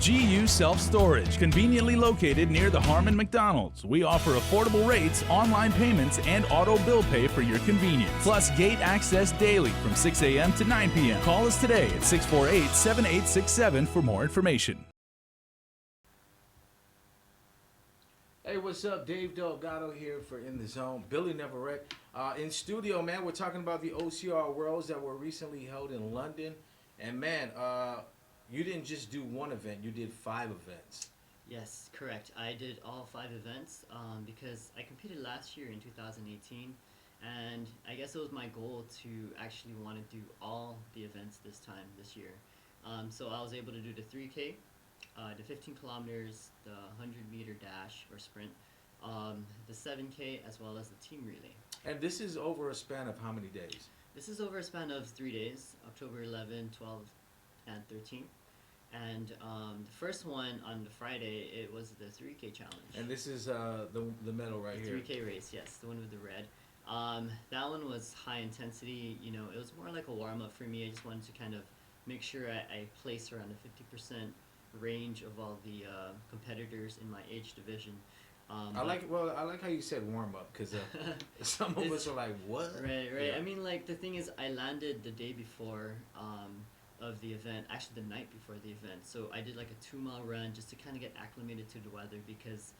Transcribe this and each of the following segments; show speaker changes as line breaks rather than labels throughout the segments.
GU Self-Storage, conveniently located near the Harmon McDonald's. We offer affordable rates, online payments, and auto bill pay for your convenience. Plus gate access daily from 6 a.m. to 9 p.m. Call us today at 648-7867 for more information.
Hey, what's up? Dave Delgado here for In the Zone. Billy Navarette. In studio, man, we're talking about the OCR Worlds that were recently held in London. And, man, you didn't just do one event. You did 5 events.
Yes, correct. I did all 5 events because I competed last year in 2018. And I guess it was my goal to actually want to do all the events this year. So I was able to do the 3K. The 15 kilometers, the 100-meter dash or sprint, the 7K, as well as the team relay.
And this is over a span of how many days?
This is over a span of 3 days, October 11, 12, and 13. And the first one on the Friday, it was the 3K challenge.
And this is the medal right here.
3K race, yes, the one with the red. That one was high intensity. You know, it was more like a warm-up for me. I just wanted to kind of make sure I place around the 50% range of all the competitors in my age division.
I like how you said warm up because some of us are like, what?
Right.
Yeah.
I mean, like, the thing is, I landed the day before of the event, actually the night before the event. So I did like a 2-mile run just to kind of get acclimated to the weather because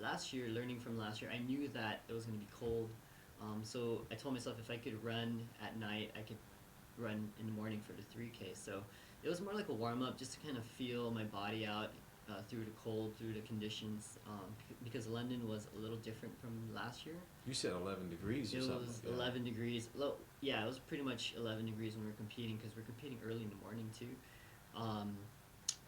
last year, learning from last year, I knew that it was going to be cold. So I told myself if I could run at night, I could run in the morning for the 3K. So it was more like a warm-up just to kind of feel my body out through the cold, through the conditions, because London was a little different from last year.
You said 11 degrees or something.
It was 11 degrees. Yeah, it was pretty much 11 degrees when we were competing because we're competing early in the morning too.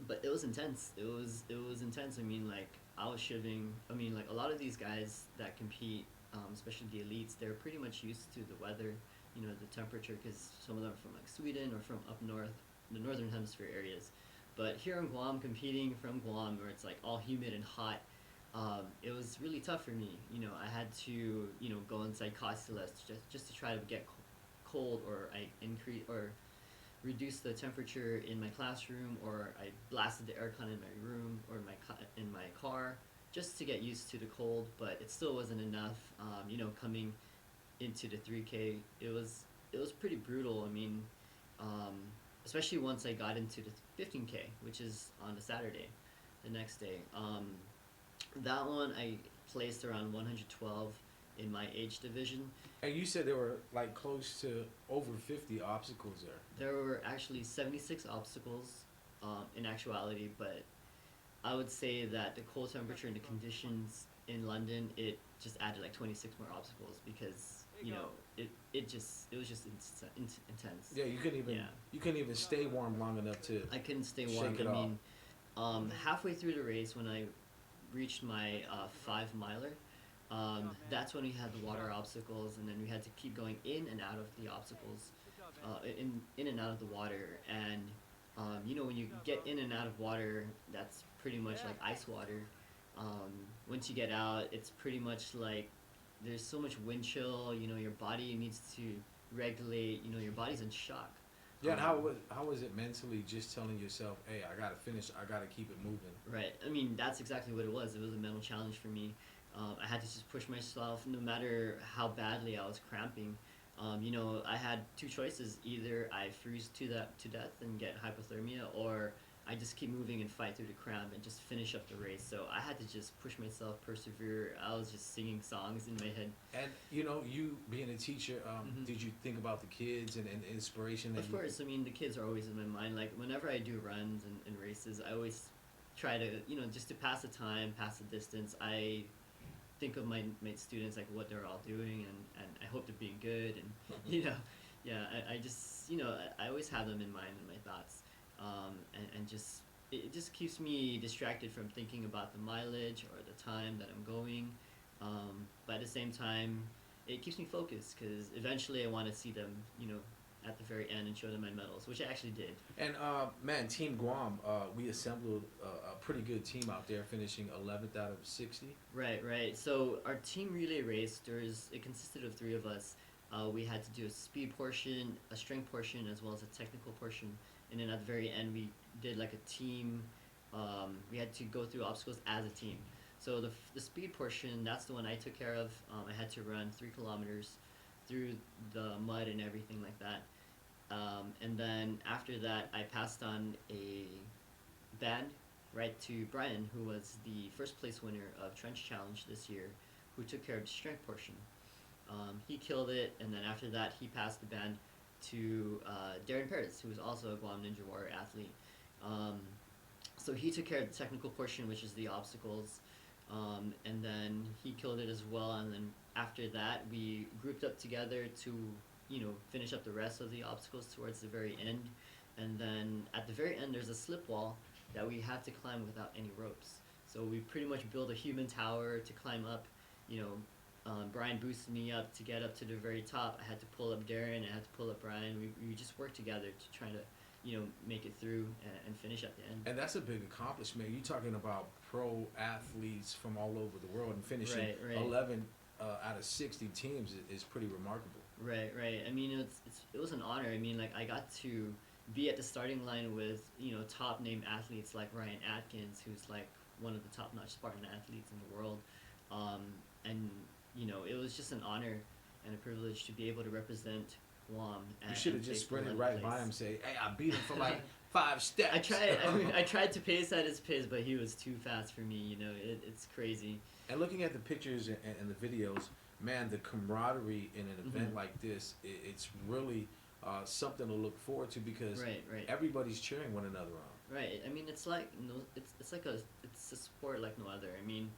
But it was intense. It was intense. I mean, like, I was shivering. I mean, like, a lot of these guys that compete, especially the elites, they're pretty much used to the weather, you know, the temperature, because some of them are from like Sweden or from up north, the northern hemisphere areas. But here in Guam, competing from Guam, where it's like all humid and hot, it was really tough for me. You know, I had to, you know, go inside Costellas just to try to get cold, or I increase or reduce the temperature in my classroom, or I blasted the aircon in my room or in my car just to get used to the cold. But it still wasn't enough. You know, coming into the 3K, it was pretty brutal. I mean, especially once I got into the 15K, which is on the Saturday, the next day. That one I placed around 112 in my age division.
And you said there were like close to over 50 obstacles there.
There were actually 76 obstacles in actuality, but I would say that the cold temperature and the conditions in London, it just added like 26 more obstacles because, you know, it was just intense.
Yeah, you couldn't even stay warm long enough to.
I couldn't stay warm.
Shake it
off. Halfway through the race, when I reached my 5-miler, that's when we had the water obstacles, and then we had to keep going in and out of the obstacles, in and out of the water. And you know, when you get in and out of water, that's pretty much like ice water. Once you get out, it's pretty much like there's so much wind chill. You know, your body needs to regulate. You know, your body's in shock.
Yeah, and how was it mentally, just telling yourself, hey, I gotta finish, I gotta keep it moving?
Right. I mean, that's exactly what it was. It was a mental challenge for me. I had to just push myself, no matter how badly I was cramping. You know, I had 2 choices: either I freeze to death and get hypothermia, or I just keep moving and fight through the cramp and just finish up the race. So I had to just push myself, persevere. I was just singing songs in my head.
And, you know, you being a teacher, did you think about the kids and inspiration?
Of course. I mean, the kids are always in my mind. Like, whenever I do runs and races, I always try to, you know, just to pass the time, pass the distance. I think of my students, like what they're all doing, and I hope they're being good. And, you know, yeah, I just, you know, I always have them in mind in my thoughts. And just it just keeps me distracted from thinking about the mileage or the time that I'm going, but at the same time it keeps me focused because eventually I want to see them, you know, at the very end and show them my medals, which I actually did.
And man, Team Guam, we assembled a pretty good team out there, finishing 11th out of 60.
Right. So our team relay race, it consisted of 3 of us. We had to do a speed portion, a strength portion, as well as a technical portion. And then at the very end, we did like a team we had to go through obstacles as a team. So the speed portion, that's the one I took care of. I had to run 3 kilometers through the mud and everything like that. And then after that, I passed on a band right to Brian, who was the first place winner of Trench Challenge this year, who took care of the strength portion. He killed it, and then after that, he passed the band to Darren Perez, who was also a Guam Ninja Warrior athlete. So he took care of the technical portion, which is the obstacles, and then he killed it as well. And then after that, we grouped up together to, finish up the rest of the obstacles towards the very end. And then at the very end, there's a slip wall that we have to climb without any ropes. So we pretty much build a human tower to climb up. Brian boosted me up to get up to the very top. I had to pull up Darren. I had to pull up Brian. We just worked together to try to, make it through and finish at the end.
And that's a big accomplishment. You're talking about pro athletes from all over the world, and finishing
Right.
11 out of 60 teams is pretty remarkable.
Right. I mean, it was an honor. I mean, like, I got to be at the starting line with, top name athletes like Ryan Atkins, who's like one of the top notch Spartan athletes in the world. And it was just an honor and a privilege to be able to represent Guam.
You should have just sprinted right by him and say, "Hey, I beat him for like 5 steps."
I tried. I tried to pace at his pace, but he was too fast for me. It's crazy.
And looking at the pictures and the videos, man, the camaraderie in an event like this, it's really something to look forward to, because
Right.
everybody's cheering one another on.
Right. I mean, it's like it's a sport like no other. I mean,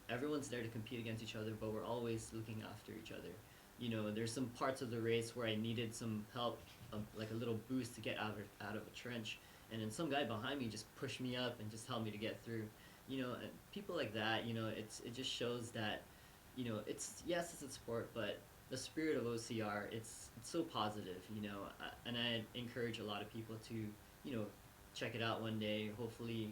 everyone's there to compete against each other, but we're always looking after each other. There's some parts of the race where I needed some help, like a little boost to get out of a trench, and then some guy behind me just pushed me up and just helped me to get through. And people like that, it just shows that, it's a sport, but the spirit of OCR, it's so positive, and I encourage a lot of people to, check it out one day. Hopefully,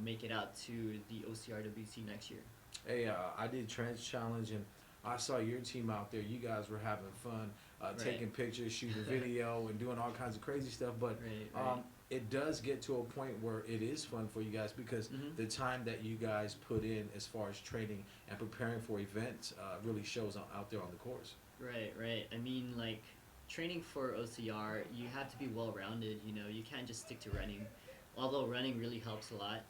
make it out to the OCRWC next year.
Hey, I did Trench Challenge, and I saw your team out there. You guys were having fun, taking pictures, shooting video, and doing all kinds of crazy stuff. But
Right.
it does get to a point where it is fun for you guys, because the time that you guys put in as far as training and preparing for events really shows out there on the course.
Right. I mean, like, training for OCR, you have to be well-rounded. You can't just stick to running, although running really helps a lot.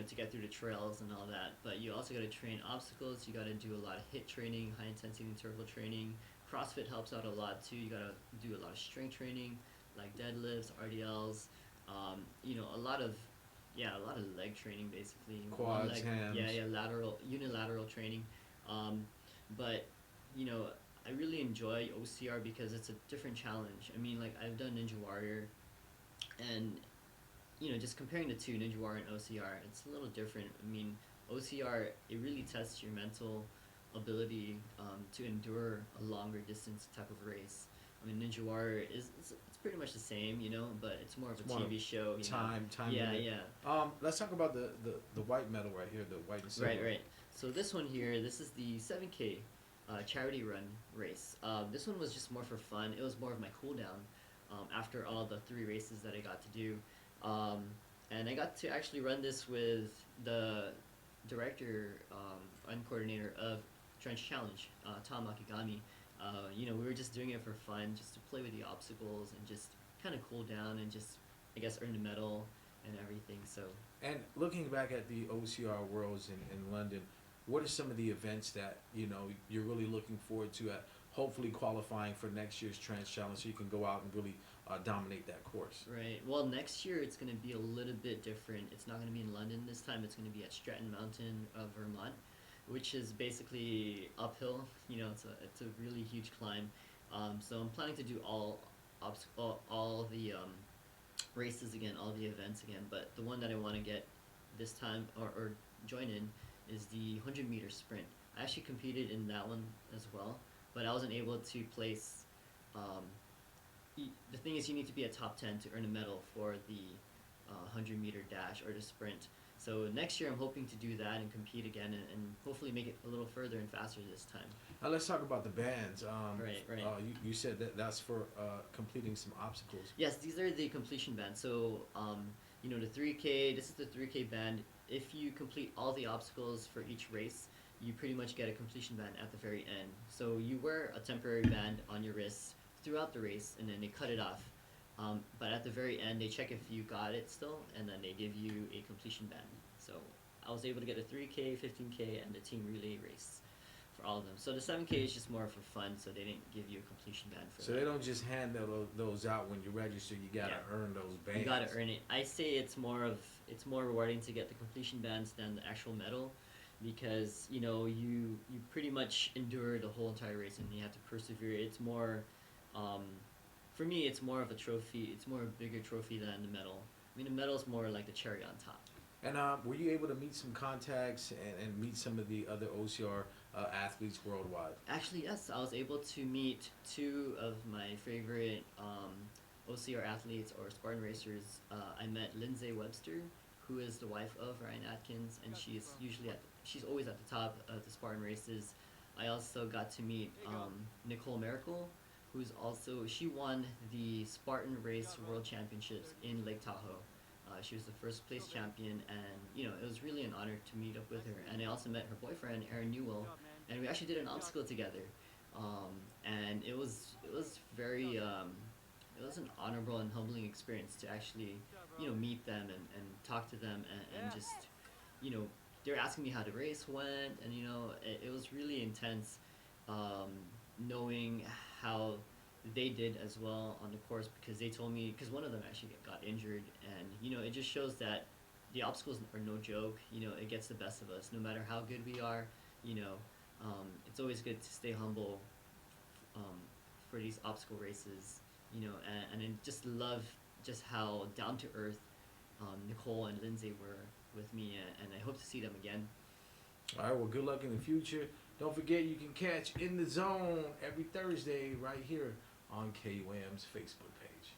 To get through the trails and all that. But you also got to train obstacles. You got to do a lot of HIIT training, high intensity interval training. CrossFit helps out a lot too. You got to do a lot of strength training, like deadlifts, RDLs. A lot of leg training basically.
Quads, hams.
Unilateral training. But I really enjoy OCR because it's a different challenge. I mean, like, I've done Ninja Warrior, and just comparing the two, Ninja Warrior and OCR, it's a little different. I mean, OCR, it really tests your mental ability to endure a longer distance type of race. I mean, Ninja Warrior it's pretty much the same, but it's more of a TV show.
Time.
Yeah.
Let's talk about the white medal right here, the white and silver.
Right. So this one here, this is the 7K charity run race. This one was just more for fun. It was more of my cool down after all the 3 races that I got to do. And I got to actually run this with the director and coordinator of Trench Challenge, Tom Akigami. We were just doing it for fun, just to play with the obstacles and just kind of cool down and just, I guess, earn the medal and everything. So.
And looking back at the OCR Worlds in London, what are some of the events that you're really looking forward to at hopefully qualifying for next year's Trench Challenge, so you can go out and really dominate that course?
Right. Well, next year it's going to be a little bit different. It's not going to be in London this time. It's going to be at Stratton Mountain, Vermont, which is basically uphill. It's a really huge climb. So I'm planning to do all the races again, all the events again. But the one that I want to get this time or join in is the 100-meter sprint. I actually competed in that one as well, but I wasn't able to place. The thing is, you need to be a top 10 to earn a medal for the 100-meter dash or the sprint. So next year I'm hoping to do that and compete again and hopefully make it a little further and faster this time.
Now let's talk about the bands.
Right.
You said that's for completing some obstacles.
Yes, these are the completion bands. So You know, the 3K. This is the 3K band. If you complete all the obstacles for each race, you pretty much get a completion band at the very end. So you wear a temporary band on your wrist throughout the race, and then they cut it off. But at the very end, they check if you got it still, and then they give you a completion band. So I was able to get a 3K, 15K, and the team relay race for all of them. So the 7K is just more for fun, so they didn't give you a completion band for
So
that.
they don't just hand those out when you register. You gotta earn those bands.
You gotta earn it. I say it's more rewarding to get the completion bands than the actual medal, because you know you pretty much endure the whole entire race and you have to persevere. It's more, for me, it's more of a trophy. It's more a bigger trophy than the medal. I mean, the medal's more like the cherry on top.
And were you able to meet some contacts and meet some of the other OCR athletes worldwide?
Actually, yes, I was able to meet two of my favorite OCR athletes or Spartan racers. I met Lindsay Webster, who is the wife of Ryan Atkins, and she's always at the top of the Spartan races. I also got to meet Nicole Miracle, she won the Spartan Race World Championships in Lake Tahoe. She was the first place champion, and you know it was really an honor to meet up with her. And I also met her boyfriend, Aaron Newell, and we actually did an obstacle together. And it was very it was an honorable and humbling experience to actually meet them and talk to them and just they were asking me how the race went, and it was really intense, knowing how they did as well on the course, because they told me, because one of them actually got injured, and it just shows that the obstacles are no joke. It gets the best of us no matter how good we are. It's always good to stay humble for these obstacle races, and I just love just how down to earth Nicole and Lindsay were with me, and I hope to see them again.
All right, well, good luck in the future. Don't forget, you can catch In the Zone every Thursday right here on KUM's Facebook page.